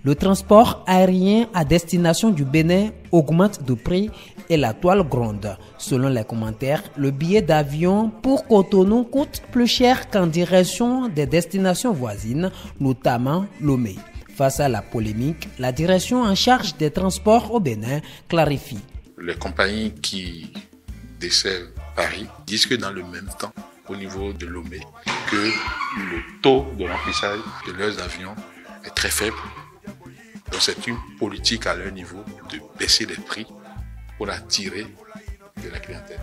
Le transport aérien à destination du Bénin augmente de prix et la toile gronde. Selon les commentaires, le billet d'avion pour Cotonou coûte plus cher qu'en direction des destinations voisines, notamment Lomé. Face à la polémique, la direction en charge des transports au Bénin clarifie. Les compagnies qui desservent Paris disent que dans le même temps, au niveau de Lomé, que le taux de remplissage de leurs avions est très faible. Donc c'est une politique à leur niveau de baisser les prix pour attirer de la clientèle.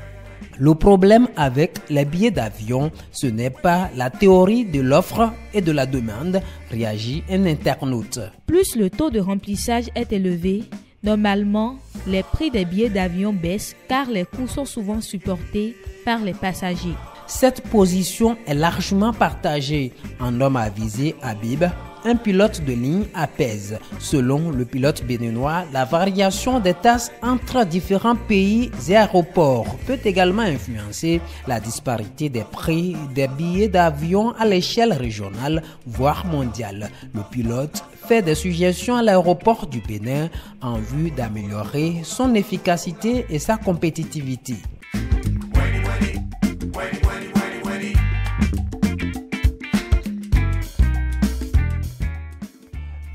Le problème avec les billets d'avion, ce n'est pas la théorie de l'offre et de la demande, réagit un internaute. Plus le taux de remplissage est élevé, normalement, les prix des billets d'avion baissent car les coûts sont souvent supportés par les passagers. Cette position est largement partagée. En homme avisé, Habib, un pilote de ligne apaise. Selon le pilote béninois, la variation des tasses entre différents pays et aéroports peut également influencer la disparité des prix des billets d'avion à l'échelle régionale, voire mondiale. Le pilote fait des suggestions à l'aéroport du Bénin en vue d'améliorer son efficacité et sa compétitivité.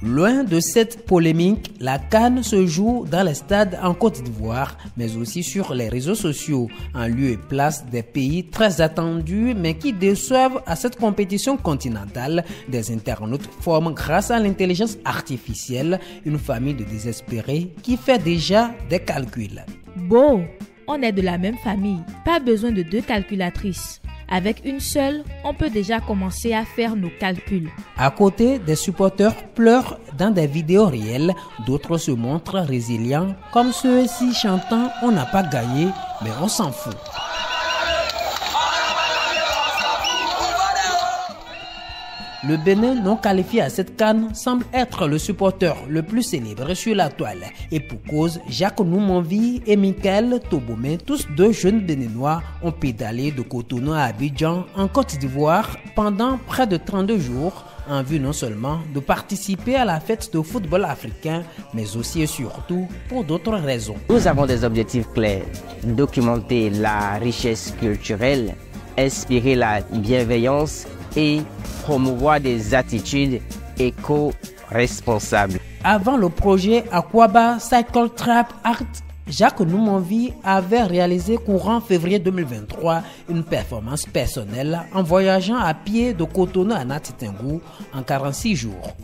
Loin de cette polémique, la CAN se joue dans les stades en Côte d'Ivoire, mais aussi sur les réseaux sociaux, en lieu et place des pays très attendus, mais qui déçoivent à cette compétition continentale. Des internautes forment grâce à l'intelligence artificielle une famille de désespérés qui fait déjà des calculs. Bon, on est de la même famille, pas besoin de 2 calculatrices. Avec une seule, on peut déjà commencer à faire nos calculs. À côté, des supporters pleurent dans des vidéos réelles, d'autres se montrent résilients, comme ceux-ci chantant « On n'a pas gagné, mais on s'en fout ». Le Bénin non qualifié à cette CAN semble être le supporter le plus célébré sur la toile. Et pour cause, Jacques Noumanvi et Michael Tobomé, tous 2 jeunes Béninois, ont pédalé de Cotonou à Abidjan en Côte d'Ivoire pendant près de 32 jours en vue non seulement de participer à la fête de football africain, mais aussi et surtout pour d'autres raisons. Nous avons des objectifs clairs, documenter la richesse culturelle, inspirer la bienveillance et promouvoir des attitudes éco-responsables. Avant le projet Aquaba Cycle Trap Art, Jacques Noumanvi avait réalisé courant février 2023 une performance personnelle en voyageant à pied de Cotonou à Natitingou en 46 jours.